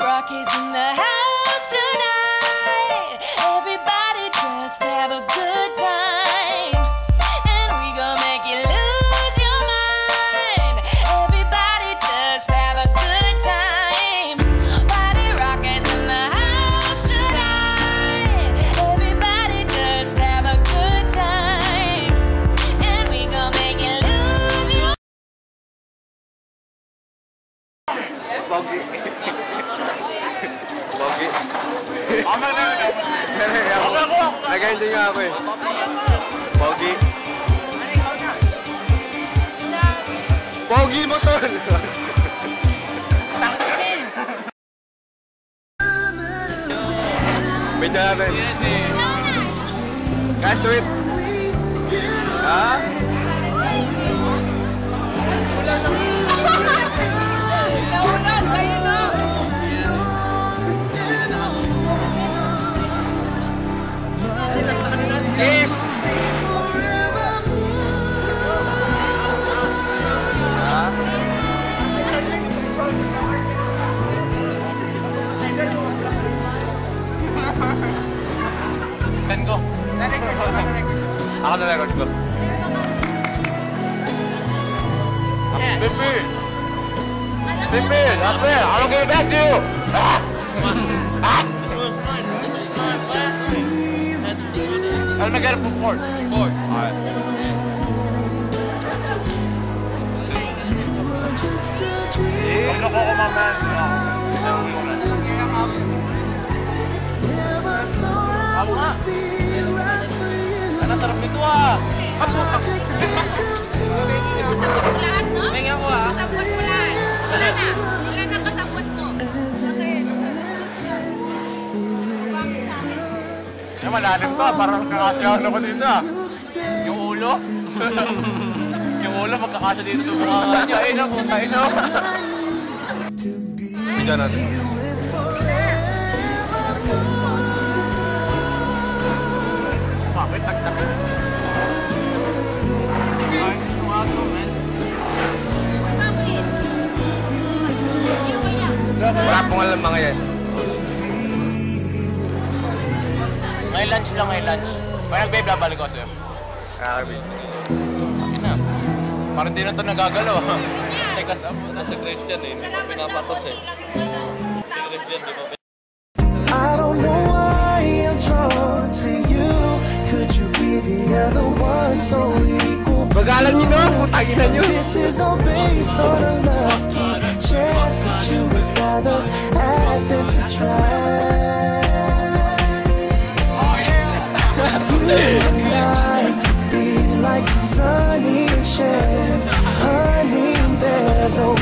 Rockies in the house tonight. Everybody just have a good time, and we gon' make you lose your mind. Everybody just have a good time. Party rockers in the house tonight. Everybody just have a good time, and we gon' make you lose your Pogi. Nag-hindi nga ako eh. Pogi. Pogi mo tol! Medyo natin. Kaya sweet. Ha? Yes! Send ko. Ako na record ko. Pipi! Pipi! I swear, I don't give it back to you! I'm gonna get it for 4. 4. Alright. Huwag na ko kumaman. Ako nga. Ang sarap nito ah. Lahat, no? May nga ko ah. Kasabot mo lahat. Wala na. Wala na kasabot mo. Bakit? Bakit sa akin? Malalim to, parang kakasyahan ako dito ah. Yung ulo? Yung ulo magkakasya dito sa mga niya. Ayun na, ayun na. Bigyan natin. Bakit? Tagtapin. Ay, yung aso, man. Bakit? Yung kanya. Wala pong alam mga yan. May lunch lang, may lunch. Parang babe, babalik ko sir. Kakabi. Akin na. Parang di na ito nagagalaw. Teka, saan mo na si Christian eh. Hindi pa pinapatos eh. Si Christian, di ba? I don't know why I'm drawn to you. Could you be the other one so equal? Magalan nyo na, putangin na nyo. This is all based on a lucky chance that you would rather add than subtract. You and I be like Sunny and Cher, honey and bears, oh.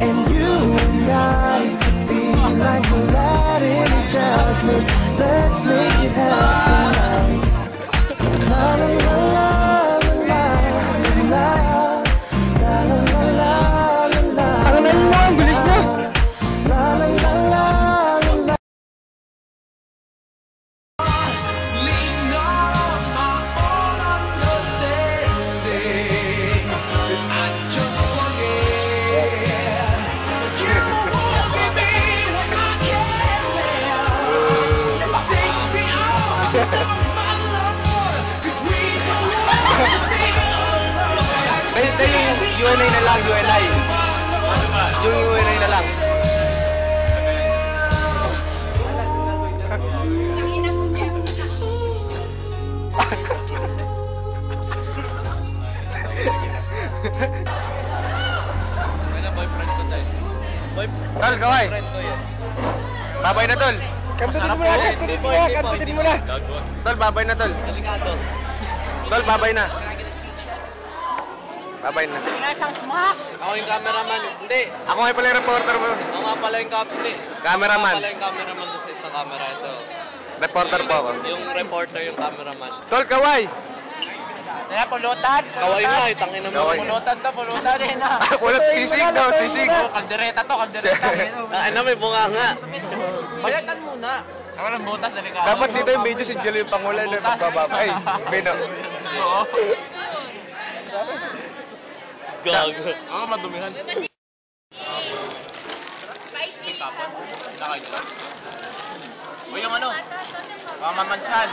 And you and I be like Aladdin and Jasmine. Let's make it happen. Tayo yung UNA na lang, UNI. Yung UNI na lang. Kaya boyfriend ko tayo. Tol, kaway. Boyfriend ko yan. Babay na, tol. Kantunin mo na, kantunin mo na, kantunin mo na. Gago. Tol, babay na, tol. Delikado. Tol, babay na. Babay na. Ako yung cameraman. Hindi. Ako nga pala yung reporter mo. Ako nga pala yung Hindi. Cameraman. Ako nga pala yung cameraman doon sa isang camera. Ito. Reporter po ako. Yung reporter yung cameraman. Tol, kaway. Kaya pulutan. Kaway nga, tangin naman. Kaway. Pulutan to, pulutan. Kulot, sisig daw, sisig. Kaldereta to, kaldereta. Ano, may bunga nga. Bayatan muna. Ako ng butas, delikado. Dapat dito yung video si Jello yung Pangulan na pagbababa. Ay, Bino. Oo. Gago. Ako madumihan. Tapon. Nakay nila. O yung ano? Mamamansyan.